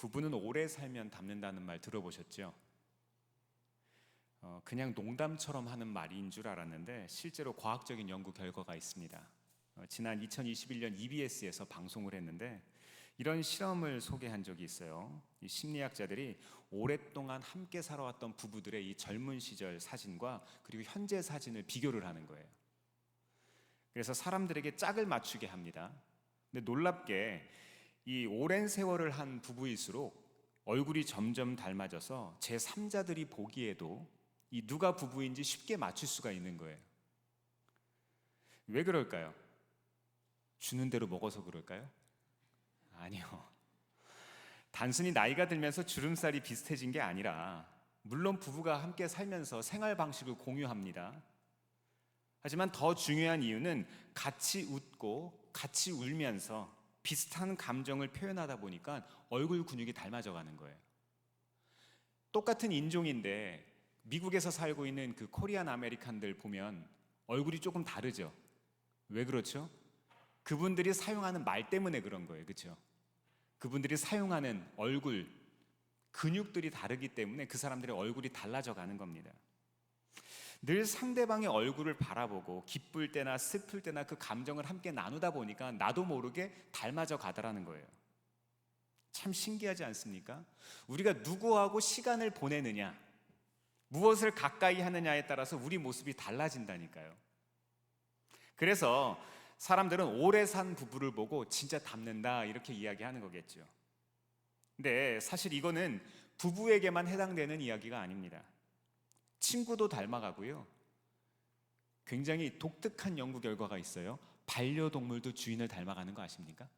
부부는 오래 살면 닮는다는 말 들어보셨죠? 그냥 농담처럼 하는 말인 줄 알았는데 실제로 과학적인 연구 결과가 있습니다. 지난 2021년 EBS에서 방송을 했는데 이런 실험을 소개한 적이 있어요. 이 심리학자들이 오랫동안 함께 살아왔던 부부들의 이 젊은 시절 사진과 그리고 현재 사진을 비교를 하는 거예요. 그래서 사람들에게 짝을 맞추게 합니다. 근데 놀랍게 이 오랜 세월을 한 부부일수록 얼굴이 점점 닮아져서 제3자들이 보기에도 이 누가 부부인지 쉽게 맞출 수가 있는 거예요. 왜 그럴까요? 주는 대로 먹어서 그럴까요? 아니요. 단순히 나이가 들면서 주름살이 비슷해진 게 아니라, 물론 부부가 함께 살면서 생활 방식을 공유합니다. 하지만 더 중요한 이유는 같이 웃고 같이 울면서 비슷한 감정을 표현하다 보니까 얼굴 근육이 닮아져 가는 거예요. 똑같은 인종인데 미국에서 살고 있는 그 코리안 아메리칸들 보면 얼굴이 조금 다르죠. 왜 그렇죠? 그분들이 사용하는 말 때문에 그런 거예요. 그렇죠? 그분들이 사용하는 얼굴 근육들이 다르기 때문에 그 사람들의 얼굴이 달라져 가는 겁니다. 늘 상대방의 얼굴을 바라보고 기쁠 때나 슬플 때나 그 감정을 함께 나누다 보니까 나도 모르게 닮아져 가더라는 거예요. 참 신기하지 않습니까? 우리가 누구하고 시간을 보내느냐, 무엇을 가까이 하느냐에 따라서 우리 모습이 달라진다니까요. 그래서 사람들은 오래 산 부부를 보고 진짜 닮는다 이렇게 이야기하는 거겠죠. 근데 사실 이거는 부부에게만 해당되는 이야기가 아닙니다. 친구도 닮아가고요. 굉장히 독특한 연구 결과가 있어요. 반려동물도 주인을 닮아가는 거 아십니까?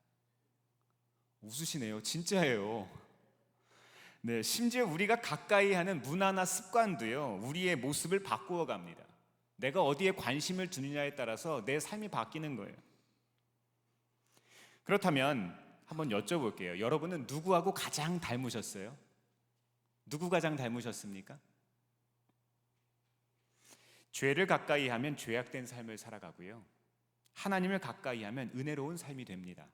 웃으시네요. 진짜예요. 네, 심지어 우리가 가까이 하는 문화나 습관도요, 우리의 모습을 바꾸어 갑니다. 내가 어디에 관심을 두느냐에 따라서 내 삶이 바뀌는 거예요. 그렇다면 한번 여쭤볼게요. 여러분은 누구하고 가장 닮으셨어요? 누구 가장 닮으셨습니까? 죄를 가까이 하면 죄악된 삶을 살아가고요, 하나님을 가까이 하면 은혜로운 삶이 됩니다.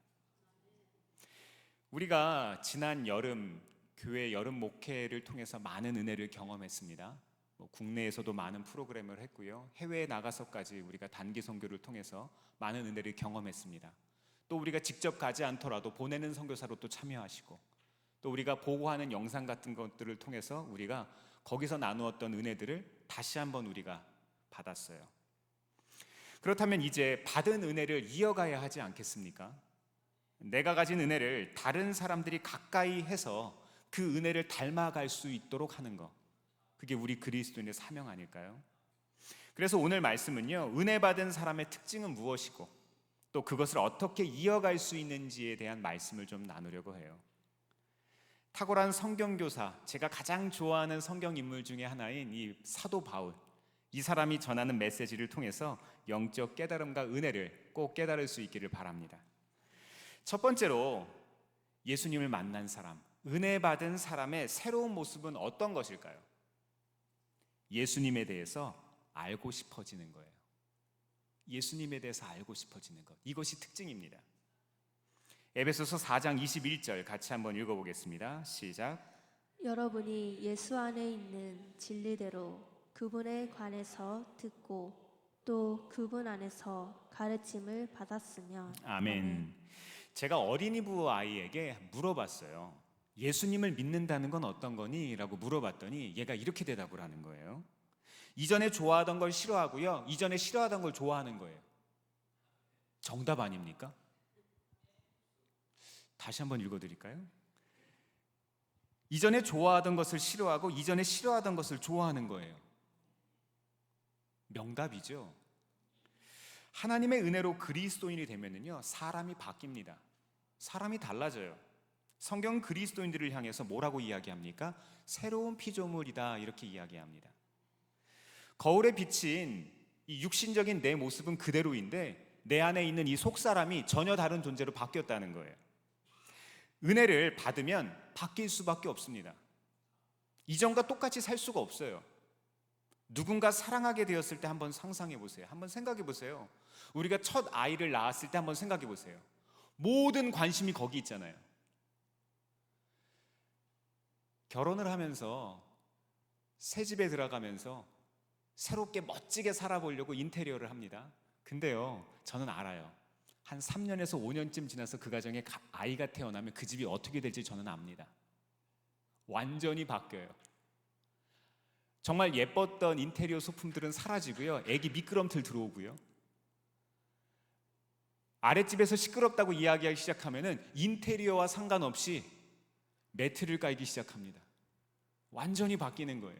우리가 지난 여름 교회 여름 목회를 통해서 많은 은혜를 경험했습니다. 국내에서도 많은 프로그램을 했고요, 해외에 나가서까지 우리가 단기 선교를 통해서 많은 은혜를 경험했습니다. 또 우리가 직접 가지 않더라도 보내는 선교사로 또 참여하시고, 또 우리가 보고하는 영상 같은 것들을 통해서 우리가 거기서 나누었던 은혜들을 다시 한번 우리가 받았어요. 그렇다면 이제 받은 은혜를 이어가야 하지 않겠습니까? 내가 가진 은혜를 다른 사람들이 가까이 해서 그 은혜를 닮아갈 수 있도록 하는 것, 그게 우리 그리스도인의 사명 아닐까요? 그래서 오늘 말씀은요, 은혜 받은 사람의 특징은 무엇이고 또 그것을 어떻게 이어갈 수 있는지에 대한 말씀을 좀 나누려고 해요. 탁월한 성경교사, 제가 가장 좋아하는 성경 인물 중에 하나인 이 사도 바울, 이 사람이 전하는 메시지를 통해서 영적 깨달음과 은혜를 꼭 깨달을 수 있기를 바랍니다. 첫 번째로 예수님을 만난 사람, 은혜 받은 사람의 새로운 모습은 어떤 것일까요? 예수님에 대해서 알고 싶어지는 거예요. 예수님에 대해서 알고 싶어지는 것, 이것이 특징입니다. 에베소서 4장 21절 같이 한번 읽어보겠습니다. 시작. 여러분이 예수 안에 있는 진리대로 그분에 관해서 듣고 또 그분 안에서 가르침을 받았으면. 아멘. 제가 어린이부 아이에게 물어봤어요. 예수님을 믿는다는 건 어떤 거니? 라고 물어봤더니 얘가 이렇게 대답을 하는 거예요. 이전에 좋아하던 걸 싫어하고요, 이전에 싫어하던 걸 좋아하는 거예요. 정답 아닙니까? 다시 한번 읽어드릴까요? 이전에 좋아하던 것을 싫어하고 이전에 싫어하던 것을 좋아하는 거예요. 명답이죠. 하나님의 은혜로 그리스도인이 되면은요, 사람이 바뀝니다. 사람이 달라져요. 성경 그리스도인들을 향해서 뭐라고 이야기합니까? 새로운 피조물이다 이렇게 이야기합니다. 거울에 비친 이 육신적인 내 모습은 그대로인데 내 안에 있는 이 속사람이 전혀 다른 존재로 바뀌었다는 거예요. 은혜를 받으면 바뀔 수밖에 없습니다. 이전과 똑같이 살 수가 없어요. 누군가 사랑하게 되었을 때 한번 상상해 보세요. 한번 생각해 보세요. 우리가 첫 아이를 낳았을 때 한번 생각해 보세요. 모든 관심이 거기 있잖아요. 결혼을 하면서 새 집에 들어가면서 새롭게 멋지게 살아보려고 인테리어를 합니다. 근데요, 저는 알아요. 한 3년에서 5년쯤 지나서 그 가정에 아이가 태어나면 그 집이 어떻게 될지 저는 압니다. 완전히 바뀌어요. 정말 예뻤던 인테리어 소품들은 사라지고요. 애기 미끄럼틀 들어오고요. 아랫집에서 시끄럽다고 이야기하기 시작하면은 인테리어와 상관없이 매트를 깔기 시작합니다. 완전히 바뀌는 거예요.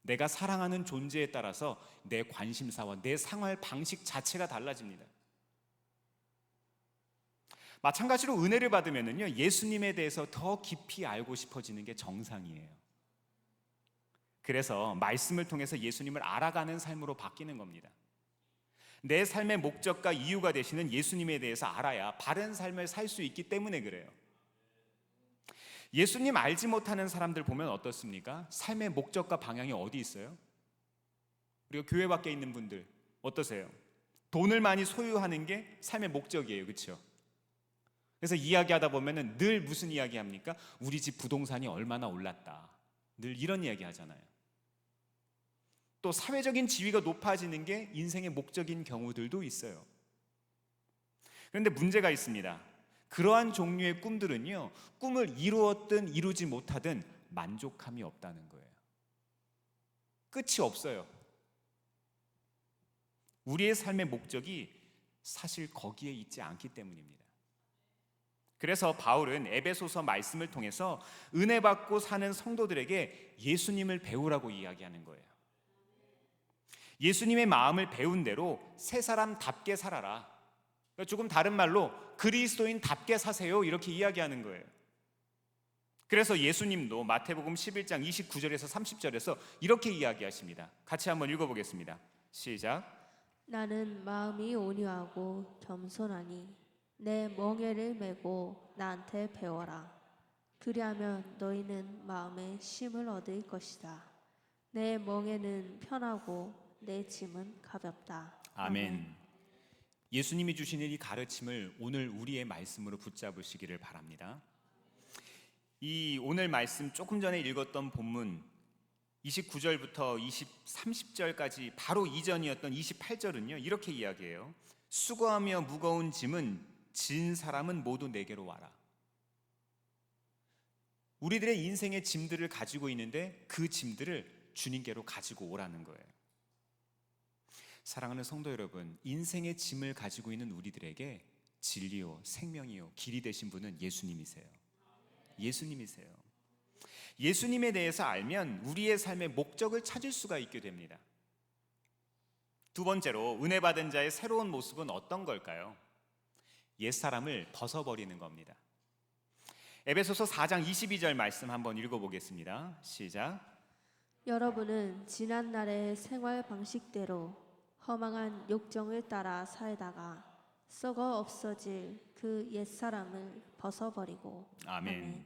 내가 사랑하는 존재에 따라서 내 관심사와 내 생활 방식 자체가 달라집니다. 마찬가지로 은혜를 받으면은요, 예수님에 대해서 더 깊이 알고 싶어지는 게 정상이에요. 그래서 말씀을 통해서 예수님을 알아가는 삶으로 바뀌는 겁니다. 내 삶의 목적과 이유가 되시는 예수님에 대해서 알아야 바른 삶을 살 수 있기 때문에 그래요. 예수님 알지 못하는 사람들 보면 어떻습니까? 삶의 목적과 방향이 어디 있어요? 우리가 교회 밖에 있는 분들 어떠세요? 돈을 많이 소유하는 게 삶의 목적이에요, 그렇죠? 그래서 이야기하다 보면은 늘 무슨 이야기 합니까? 우리 집 부동산이 얼마나 올랐다. 늘 이런 이야기 하잖아요. 또 사회적인 지위가 높아지는 게 인생의 목적인 경우들도 있어요. 그런데 문제가 있습니다. 그러한 종류의 꿈들은요, 꿈을 이루었든 이루지 못하든 만족함이 없다는 거예요. 끝이 없어요. 우리의 삶의 목적이 사실 거기에 있지 않기 때문입니다. 그래서 바울은 에베소서 말씀을 통해서 은혜 받고 사는 성도들에게 예수님을 배우라고 이야기하는 거예요. 예수님의 마음을 배운 대로 새 사람답게 살아라. 그러니까 조금 다른 말로 그리스도인답게 사세요, 이렇게 이야기하는 거예요. 그래서 예수님도 마태복음 11장 29절에서 30절에서 이렇게 이야기하십니다. 같이 한번 읽어보겠습니다. 시작. 나는 마음이 온유하고 겸손하니 내 멍에를 메고 나한테 배워라. 그리하면 너희는 마음에 쉼을 얻을 것이다. 내 멍에는 편하고 내 짐은 가볍다. 아멘. 예수님이 주시는 이 가르침을 오늘 우리의 말씀으로 붙잡으시기를 바랍니다. 이 오늘 말씀 조금 전에 읽었던 본문 29절부터 30절까지 바로 이전이었던 28절은요, 이렇게 이야기해요. 수고하며 무거운 짐은 진 사람은 모두 내게로 와라. 우리들의 인생의 짐들을 가지고 있는데 그 짐들을 주님께로 가지고 오라는 거예요. 사랑하는 성도 여러분, 인생의 짐을 가지고 있는 우리들에게 진리요, 생명이요, 길이 되신 분은 예수님이세요. 예수님이세요. 예수님에 대해서 알면 우리의 삶의 목적을 찾을 수가 있게 됩니다. 두 번째로 은혜 받은 자의 새로운 모습은 어떤 걸까요? 옛사람을 벗어버리는 겁니다. 에베소서 4장 22절 말씀 한번 읽어보겠습니다. 시작. 여러분은 지난 날의 생활 방식대로 허망한 욕정을 따라 살다가 썩어 없어질 그 옛사람을 벗어버리고. 아멘.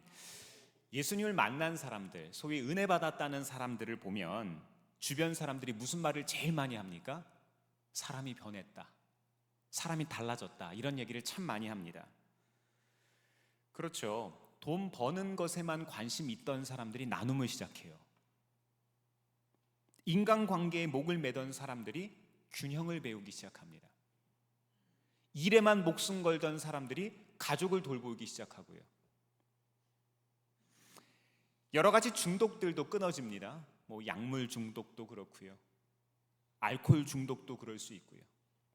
예수님을 만난 사람들, 소위 은혜 받았다는 사람들을 보면 주변 사람들이 무슨 말을 제일 많이 합니까? 사람이 변했다, 사람이 달라졌다, 이런 얘기를 참 많이 합니다. 그렇죠. 돈 버는 것에만 관심 있던 사람들이 나눔을 시작해요. 인간관계에 목을 매던 사람들이 균형을 배우기 시작합니다. 일에만 목숨 걸던 사람들이 가족을 돌보기 시작하고요. 여러 가지 중독들도 끊어집니다. 약물 중독도 그렇고요, 알코올 중독도 그럴 수 있고요.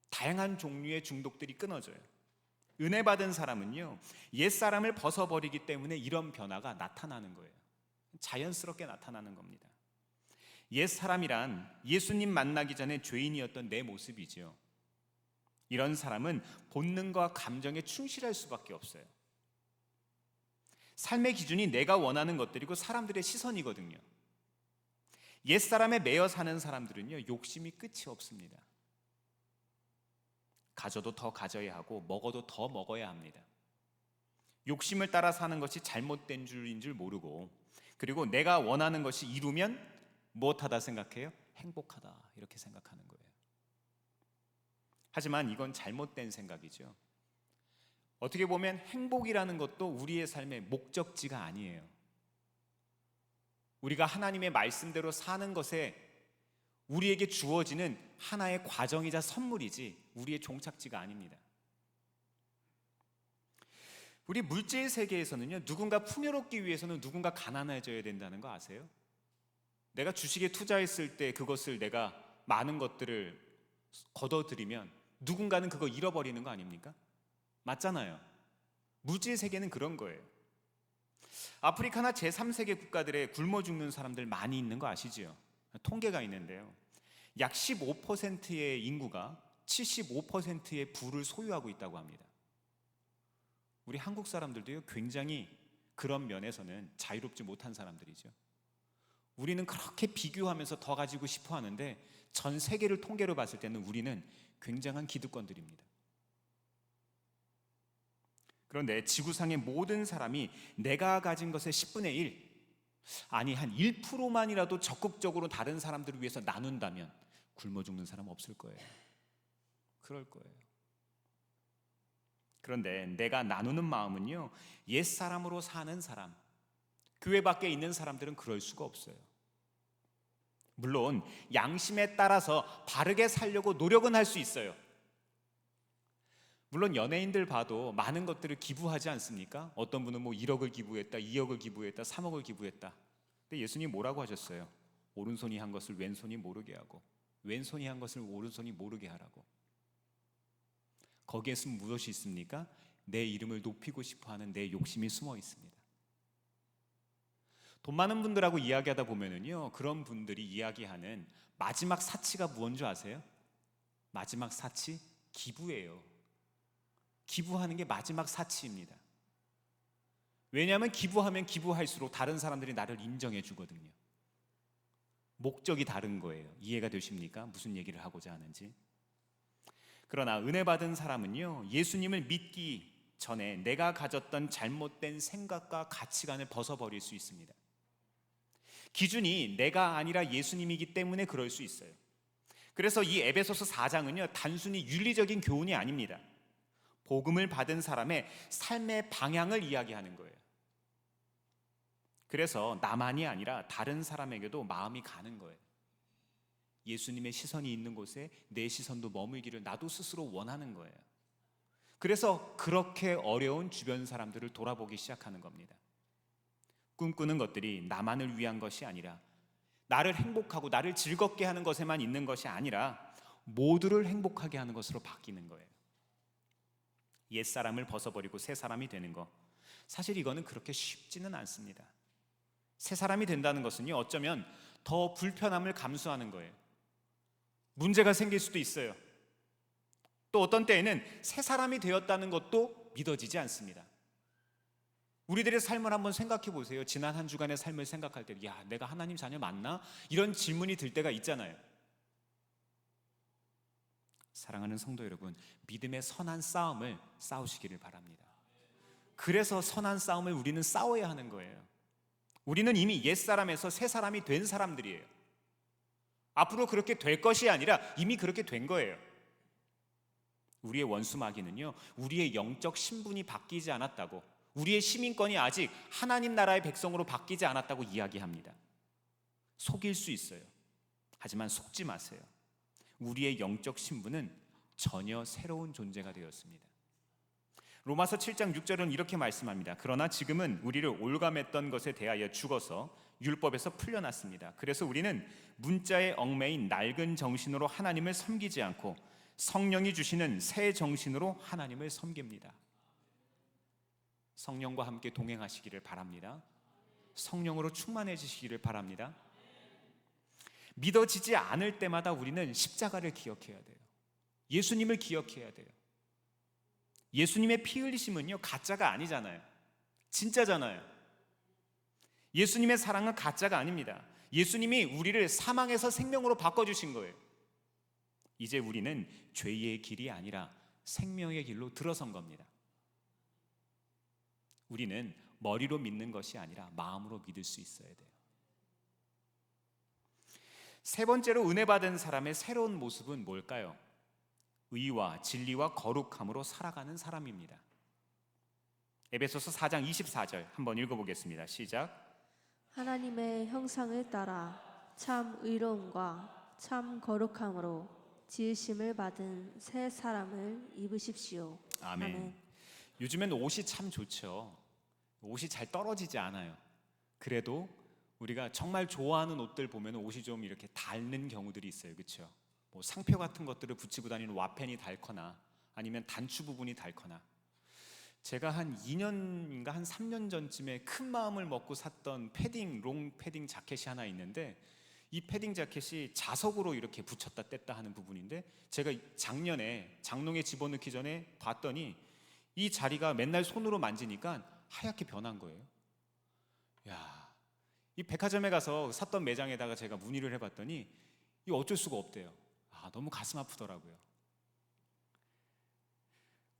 다양한 종류의 중독들이 끊어져요. 은혜 받은 사람은요, 옛사람을 벗어버리기 때문에 이런 변화가 나타나는 거예요. 자연스럽게 나타나는 겁니다. 옛사람이란 예수님 만나기 전에 죄인이었던 내 모습이죠. 이런 사람은 본능과 감정에 충실할 수밖에 없어요. 삶의 기준이 내가 원하는 것들이고 사람들의 시선이거든요. 옛사람에 매여 사는 사람들은요, 욕심이 끝이 없습니다. 가져도 더 가져야 하고 먹어도 더 먹어야 합니다. 욕심을 따라 사는 것이 잘못된 줄인 줄 모르고, 그리고 내가 원하는 것이 이루면 무엇하다 생각해요? 행복하다, 이렇게 생각하는 거예요. 하지만 이건 잘못된 생각이죠. 어떻게 보면 행복이라는 것도 우리의 삶의 목적지가 아니에요. 우리가 하나님의 말씀대로 사는 것에 우리에게 주어지는 하나의 과정이자 선물이지 우리의 종착지가 아닙니다. 우리 물질 세계에서는요, 누군가 풍요롭기 위해서는 누군가 가난해져야 된다는 거 아세요? 내가 주식에 투자했을 때 그것을 내가 많은 것들을 거둬들이면 누군가는 그거 잃어버리는 거 아닙니까? 맞잖아요. 물질 세계는 그런 거예요. 아프리카나 제3세계 국가들에 굶어 죽는 사람들 많이 있는 거 아시지요? 통계가 있는데요, 약 15%의 인구가 75%의 부를 소유하고 있다고 합니다. 우리 한국 사람들도요, 굉장히 그런 면에서는 자유롭지 못한 사람들이죠. 우리는 그렇게 비교하면서 더 가지고 싶어 하는데 전 세계를 통계로 봤을 때는 우리는 굉장한 기득권들입니다. 그런데 지구상의 모든 사람이 내가 가진 것의 10분의 1, 아니 한 1%만이라도 적극적으로 다른 사람들을 위해서 나눈다면 굶어 죽는 사람 없을 거예요. 그럴 거예요. 그런데 내가 나누는 마음은요, 옛사람으로 사는 사람, 교회 밖에 있는 사람들은 그럴 수가 없어요. 물론 양심에 따라서 바르게 살려고 노력은 할 수 있어요. 물론 연예인들 봐도 많은 것들을 기부하지 않습니까? 어떤 분은 뭐 1억을 기부했다, 2억을 기부했다, 3억을 기부했다. 근데 예수님이 뭐라고 하셨어요? 오른손이 한 것을 왼손이 모르게 하고 왼손이 한 것을 오른손이 모르게 하라고. 거기에서 무엇이 있습니까? 내 이름을 높이고 싶어하는 내 욕심이 숨어 있습니다. 돈 많은 분들하고 이야기하다 보면은요, 그런 분들이 이야기하는 마지막 사치가 무언 줄 아세요? 마지막 사치? 기부예요. 기부하는 게 마지막 사치입니다. 왜냐하면 기부하면 기부할수록 다른 사람들이 나를 인정해 주거든요. 목적이 다른 거예요. 이해가 되십니까? 무슨 얘기를 하고자 하는지. 그러나 은혜 받은 사람은요, 예수님을 믿기 전에 내가 가졌던 잘못된 생각과 가치관을 벗어버릴 수 있습니다. 기준이 내가 아니라 예수님이기 때문에 그럴 수 있어요. 그래서 이 에베소서 4장은요, 단순히 윤리적인 교훈이 아닙니다. 복음을 받은 사람의 삶의 방향을 이야기하는 거예요. 그래서 나만이 아니라 다른 사람에게도 마음이 가는 거예요. 예수님의 시선이 있는 곳에 내 시선도 머물기를 나도 스스로 원하는 거예요. 그래서 그렇게 어려운 주변 사람들을 돌아보기 시작하는 겁니다. 꿈꾸는 것들이 나만을 위한 것이 아니라, 나를 행복하고 나를 즐겁게 하는 것에만 있는 것이 아니라 모두를 행복하게 하는 것으로 바뀌는 거예요. 옛사람을 벗어버리고 새 사람이 되는 것, 사실 이거는 그렇게 쉽지는 않습니다. 새 사람이 된다는 것은요, 어쩌면 더 불편함을 감수하는 거예요. 문제가 생길 수도 있어요. 또 어떤 때에는 새 사람이 되었다는 것도 믿어지지 않습니다. 우리들의 삶을 한번 생각해 보세요. 지난 한 주간의 삶을 생각할 때, 야, 내가 하나님 자녀 맞나? 이런 질문이 들 때가 있잖아요. 사랑하는 성도 여러분, 믿음의 선한 싸움을 싸우시기를 바랍니다. 그래서 선한 싸움을 우리는 싸워야 하는 거예요. 우리는 이미 옛사람에서 새 사람이 된 사람들이에요. 앞으로 그렇게 될 것이 아니라 이미 그렇게 된 거예요. 우리의 원수 마귀는요, 우리의 영적 신분이 바뀌지 않았다고, 우리의 시민권이 아직 하나님 나라의 백성으로 바뀌지 않았다고 이야기합니다. 속일 수 있어요. 하지만 속지 마세요. 우리의 영적 신분은 전혀 새로운 존재가 되었습니다. 로마서 7장 6절은 이렇게 말씀합니다. 그러나 지금은 우리를 올감했던 것에 대하여 죽어서 율법에서 풀려났습니다. 그래서 우리는 문자에 얽매인 낡은 정신으로 하나님을 섬기지 않고 성령이 주시는 새 정신으로 하나님을 섬깁니다. 성령과 함께 동행하시기를 바랍니다. 성령으로 충만해지시기를 바랍니다. 믿어지지 않을 때마다 우리는 십자가를 기억해야 돼요. 예수님을 기억해야 돼요. 예수님의 피 흘리심은요, 가짜가 아니잖아요. 진짜잖아요. 예수님의 사랑은 가짜가 아닙니다. 예수님이 우리를 사망에서 생명으로 바꿔주신 거예요. 이제 우리는 죄의 길이 아니라 생명의 길로 들어선 겁니다. 우리는 머리로 믿는 것이 아니라 마음으로 믿을 수 있어야 돼요. 세 번째로 은혜 받은 사람의 새로운 모습은 뭘까요? 의와 진리와 거룩함으로 살아가는 사람입니다. 에베소서 4장 24절 한번 읽어보겠습니다. 시작. 하나님의 형상을 따라 참 의로움과 참 거룩함으로 지으심을 받은 새 사람을 입으십시오. 아멘. 요즘엔 옷이 참 좋죠. 옷이 잘 떨어지지 않아요. 그래도 우리가 정말 좋아하는 옷들 보면 옷이 좀 이렇게 닳는 경우들이 있어요. 그렇죠? 뭐 상표 같은 것들을 붙이고 다니는 와펜이 닳거나 아니면 단추 부분이 닳거나. 제가 한 2년인가 한 3년 전쯤에 큰 마음을 먹고 샀던 패딩, 롱 패딩 자켓이 하나 있는데, 이 패딩 자켓이 자석으로 이렇게 붙였다 뗐다 하는 부분인데, 제가 작년에 장롱에 집어넣기 전에 봤더니 이 자리가 맨날 손으로 만지니까 하얗게 변한 거예요. 야, 이 백화점에 가서 샀던 매장에다가 제가 문의를 해봤더니 이거 어쩔 수가 없대요. 너무 가슴 아프더라고요.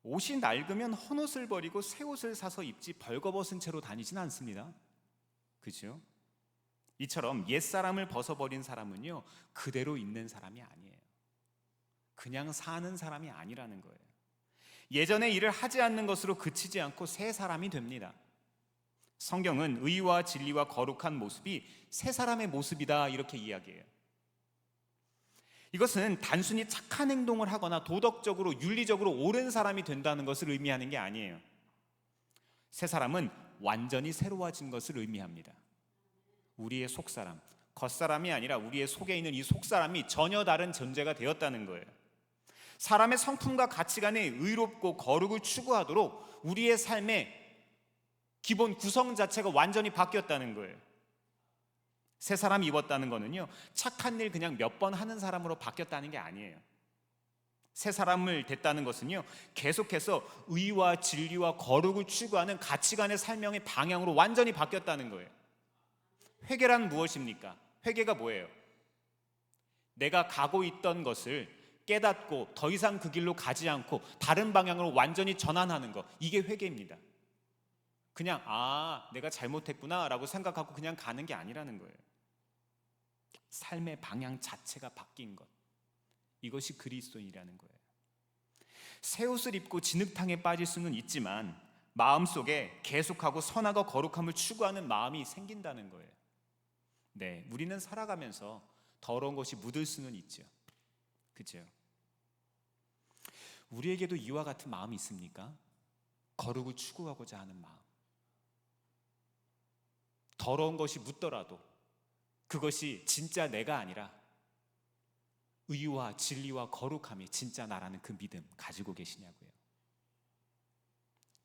옷이 낡으면 헌 옷을 버리고 새 옷을 사서 입지 벌거벗은 채로 다니진 않습니다. 그죠? 이처럼 옛사람을 벗어버린 사람은요, 그대로 있는 사람이 아니에요. 그냥 사는 사람이 아니라는 거예요. 예전의 일을 하지 않는 것으로 그치지 않고 새 사람이 됩니다. 성경은 의와 진리와 거룩한 모습이 새 사람의 모습이다 이렇게 이야기해요. 이것은 단순히 착한 행동을 하거나 도덕적으로 윤리적으로 옳은 사람이 된다는 것을 의미하는 게 아니에요. 새 사람은 완전히 새로워진 것을 의미합니다. 우리의 속사람, 겉사람이 아니라 우리의 속에 있는 이 속사람이 전혀 다른 존재가 되었다는 거예요. 사람의 성품과 가치관에 의롭고 거룩을 추구하도록 우리의 삶의 기본 구성 자체가 완전히 바뀌었다는 거예요. 새 사람 입었다는 거는요, 착한 일 그냥 몇 번 하는 사람으로 바뀌었다는 게 아니에요. 새 사람을 됐다는 것은요, 계속해서 의와 진리와 거룩을 추구하는 가치관의 삶의 방향으로 완전히 바뀌었다는 거예요. 회개란 무엇입니까? 회개가 뭐예요? 내가 가고 있던 것을 깨닫고 더 이상 그 길로 가지 않고 다른 방향으로 완전히 전환하는 것, 이게 회개입니다. 그냥 내가 잘못했구나 라고 생각하고 그냥 가는 게 아니라는 거예요. 삶의 방향 자체가 바뀐 것, 이것이 그리스도인이라는 거예요. 새 옷을 입고 진흙탕에 빠질 수는 있지만 마음속에 계속하고 선하고 거룩함을 추구하는 마음이 생긴다는 거예요. 네, 우리는 살아가면서 더러운 것이 묻을 수는 있죠. 그죠? 우리에게도 이와 같은 마음이 있습니까? 거룩을 추구하고자 하는 마음. 더러운 것이 묻더라도 그것이 진짜 내가 아니라 의와 진리와 거룩함이 진짜 나라는 그 믿음 가지고 계시냐고요.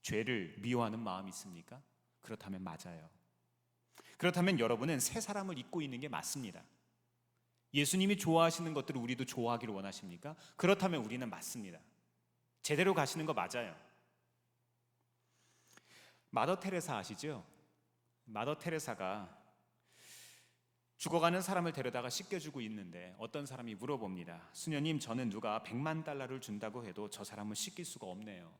죄를 미워하는 마음이 있습니까? 그렇다면 맞아요. 그렇다면 여러분은 새 사람을 입고 있는 게 맞습니다. 예수님이 좋아하시는 것들을 우리도 좋아하기를 원하십니까? 그렇다면 우리는 맞습니다. 제대로 가시는 거 맞아요. 마더 테레사 아시죠? 마더 테레사가 죽어가는 사람을 데려다가 씻겨주고 있는데 어떤 사람이 물어봅니다. 수녀님, 저는 누가 100만 달러를 준다고 해도 저 사람을 씻길 수가 없네요.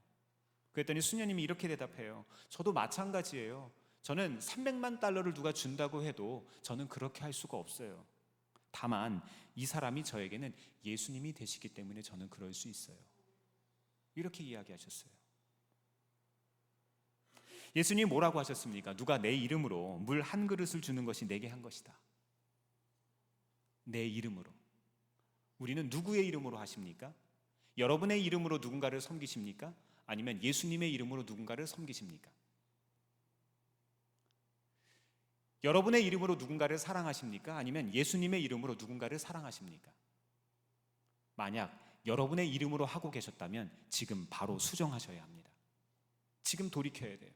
그랬더니 수녀님이 이렇게 대답해요. 저도 마찬가지예요. 저는 300만 달러를 누가 준다고 해도 저는 그렇게 할 수가 없어요. 다만 이 사람이 저에게는 예수님이 되시기 때문에 저는 그럴 수 있어요. 이렇게 이야기하셨어요. 예수님이 뭐라고 하셨습니까? 누가 내 이름으로 물 한 그릇을 주는 것이 내게 한 것이다. 내 이름으로. 우리는 누구의 이름으로 하십니까? 여러분의 이름으로 누군가를 섬기십니까? 아니면 예수님의 이름으로 누군가를 섬기십니까? 여러분의 이름으로 누군가를 사랑하십니까? 아니면 예수님의 이름으로 누군가를 사랑하십니까? 만약 여러분의 이름으로 하고 계셨다면 지금 바로 수정하셔야 합니다. 지금 돌이켜야 돼요.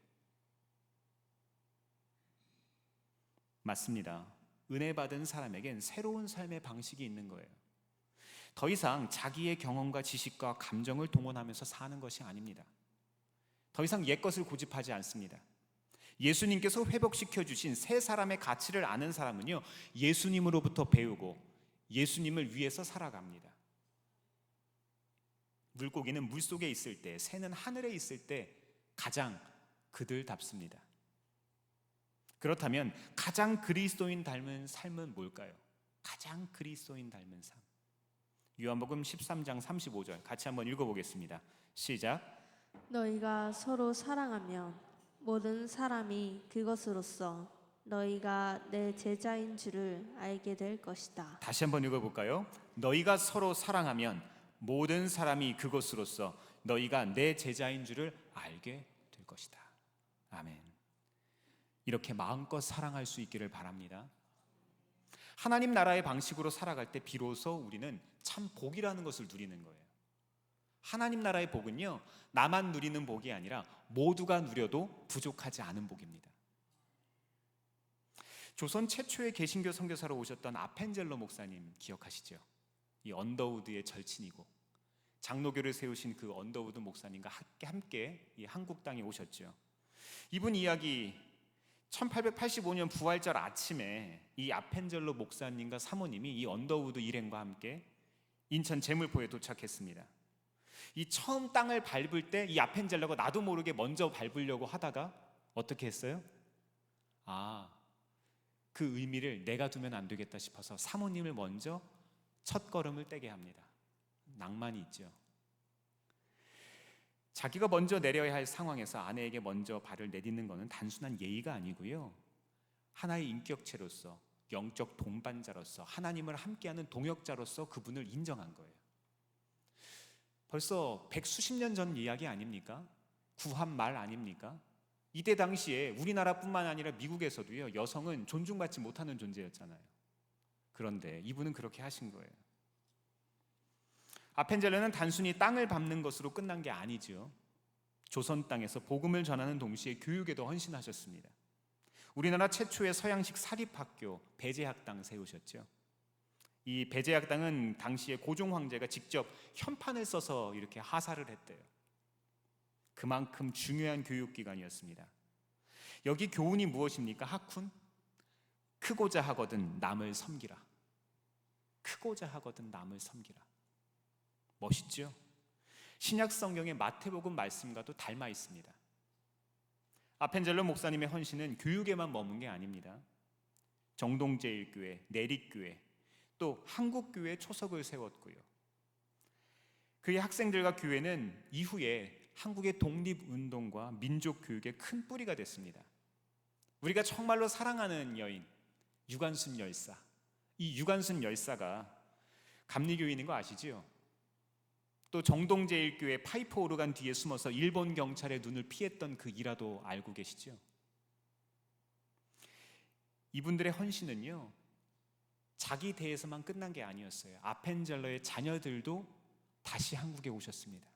맞습니다. 은혜 받은 사람에겐 새로운 삶의 방식이 있는 거예요. 더 이상 자기의 경험과 지식과 감정을 동원하면서 사는 것이 아닙니다. 더 이상 옛것을 고집하지 않습니다. 예수님께서 회복시켜 주신 새 사람의 가치를 아는 사람은요, 예수님으로부터 배우고 예수님을 위해서 살아갑니다. 물고기는 물속에 있을 때, 새는 하늘에 있을 때 가장 그들답습니다. 그렇다면 가장 그리스도인 닮은 삶은 뭘까요? 가장 그리스도인 닮은 삶. 요한복음 13장 35절 같이 한번 읽어보겠습니다. 시작. 너희가 서로 사랑하면 모든 사람이 그것으로써 너희가 내 제자인 줄을 알게 될 것이다. 다시 한번 읽어볼까요? 너희가 서로 사랑하면 모든 사람이 그것으로써 너희가 내 제자인 줄을 알게 될 것이다. 아멘. 이렇게 마음껏 사랑할 수 있기를 바랍니다. 하나님 나라의 방식으로 살아갈 때 비로소 우리는 참 복이라는 것을 누리는 거예요. 하나님 나라의 복은요, 나만 누리는 복이 아니라 모두가 누려도 부족하지 않은 복입니다. 조선 최초의 개신교 선교사로 오셨던 아펜젤로 목사님 기억하시죠? 이 언더우드의 절친이고 장로교를 세우신 그 언더우드 목사님과 함께 이 한국 땅에 오셨죠. 이분 이야기 1885년 부활절 아침에 이 아펜젤로 목사님과 사모님이 이 언더우드 일행과 함께 인천 제물포에 도착했습니다. 이 처음 땅을 밟을 때 이 아펜젤로가 나도 모르게 먼저 밟으려고 하다가 어떻게 했어요? 그 의미를 내가 두면 안 되겠다 싶어서 사모님을 먼저 첫 걸음을 떼게 합니다. 낭만이 있죠. 자기가 먼저 내려야 할 상황에서 아내에게 먼저 발을 내딛는 것은 단순한 예의가 아니고요, 하나의 인격체로서, 영적 동반자로서, 하나님을 함께하는 동역자로서 그분을 인정한 거예요. 벌써 백수십 년 전 이야기 아닙니까? 구한 말 아닙니까? 이때 당시에 우리나라뿐만 아니라 미국에서도요, 여성은 존중받지 못하는 존재였잖아요. 그런데 이분은 그렇게 하신 거예요. 아펜젤로는 단순히 땅을 밟는 것으로 끝난 게 아니죠. 조선 땅에서 복음을 전하는 동시에 교육에도 헌신하셨습니다. 우리나라 최초의 서양식 사립학교 배제학당 세우셨죠. 이 배제학당은 당시에 고종 황제가 직접 현판을 써서 이렇게 하사를 했대요. 그만큼 중요한 교육기관이었습니다. 여기 교훈이 무엇입니까? 학훈? 크고자 하거든 남을 섬기라. 크고자 하거든 남을 섬기라. 멋있죠? 신약 성경의 마태복음 말씀과도 닮아 있습니다. 아펜젤로 목사님의 헌신은 교육에만 머문 게 아닙니다. 정동제일교회, 내립교회, 또 한국교회에 초석을 세웠고요, 그의 학생들과 교회는 이후에 한국의 독립운동과 민족교육의 큰 뿌리가 됐습니다. 우리가 정말로 사랑하는 여인 유관순 열사, 이 유관순 열사가 감리교인인 거 아시죠? 또 정동제일교회 파이프 오르간 뒤에 숨어서 일본 경찰의 눈을 피했던 그 일화도 알고 계시죠? 이분들의 헌신은요, 자기 대에서만 끝난 게 아니었어요. 아펜젤러의 자녀들도 다시 한국에 오셨습니다.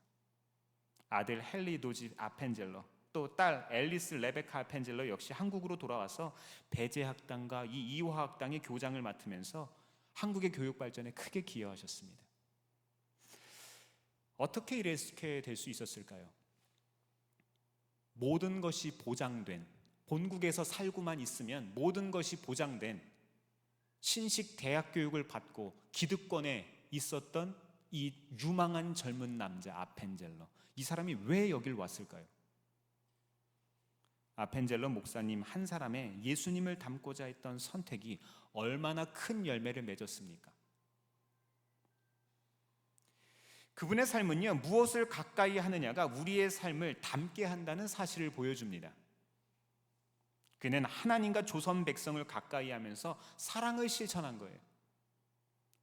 아들 헨리 도지 아펜젤러, 또 딸 앨리스 레베카 아펜젤러 역시 한국으로 돌아와서 배제학당과 이 이화학당의 교장을 맡으면서 한국의 교육 발전에 크게 기여하셨습니다. 어떻게 이렇게 될 수 있었을까요? 모든 것이 보장된, 본국에서 살고만 있으면 모든 것이 보장된 신식 대학 교육을 받고 기득권에 있었던 이 유망한 젊은 남자 아펜젤러, 이 사람이 왜 여길 왔을까요? 아펜젤러 목사님 한 사람의 예수님을 닮고자 했던 선택이 얼마나 큰 열매를 맺었습니까? 그분의 삶은요, 무엇을 가까이 하느냐가 우리의 삶을 닮게 한다는 사실을 보여줍니다. 그는 하나님과 조선 백성을 가까이 하면서 사랑을 실천한 거예요.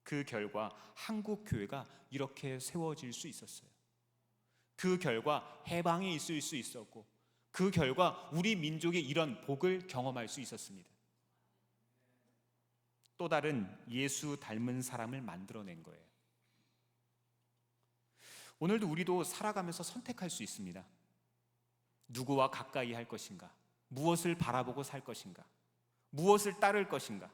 그 결과 한국 교회가 이렇게 세워질 수 있었어요. 그 결과 해방이 있을 수 있었고, 그 결과 우리 민족이 이런 복을 경험할 수 있었습니다. 또 다른 예수 닮은 사람을 만들어낸 거예요. 오늘도 우리도 살아가면서 선택할 수 있습니다. 누구와 가까이 할 것인가? 무엇을 바라보고 살 것인가? 무엇을 따를 것인가?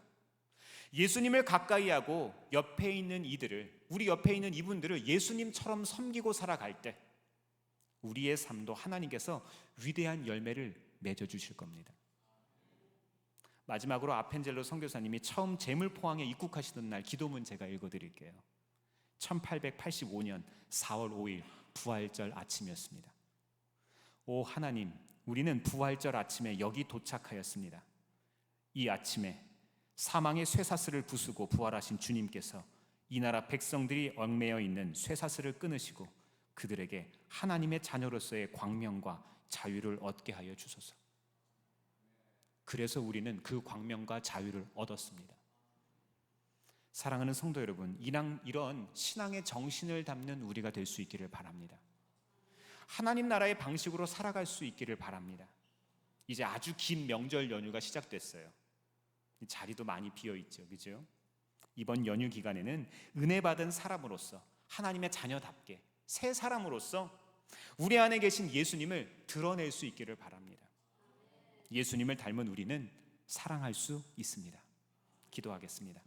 예수님을 가까이 하고 옆에 있는 이들을, 우리 옆에 있는 이분들을 예수님처럼 섬기고 살아갈 때 우리의 삶도 하나님께서 위대한 열매를 맺어주실 겁니다. 마지막으로 아펜젤로 선교사님이 처음 제물포항에 입국하시던 날 기도문 제가 읽어드릴게요. 1885년 4월 5일 부활절 아침이었습니다. 오 하나님, 우리는 부활절 아침에 여기 도착하였습니다. 이 아침에 사망의 쇠사슬을 부수고 부활하신 주님께서 이 나라 백성들이 얽매여 있는 쇠사슬을 끊으시고 그들에게 하나님의 자녀로서의 광명과 자유를 얻게 하여 주소서. 그래서 우리는 그 광명과 자유를 얻었습니다. 사랑하는 성도 여러분, 이런 신앙의 정신을 담는 우리가 될 수 있기를 바랍니다. 하나님 나라의 방식으로 살아갈 수 있기를 바랍니다. 이제 아주 긴 명절 연휴가 시작됐어요. 자리도 많이 비어 있죠, 그죠? 이번 연휴 기간에는 은혜 받은 사람으로서, 하나님의 자녀답게 새 사람으로서 우리 안에 계신 예수님을 드러낼 수 있기를 바랍니다. 예수님을 닮은 우리는 사랑할 수 있습니다. 기도하겠습니다.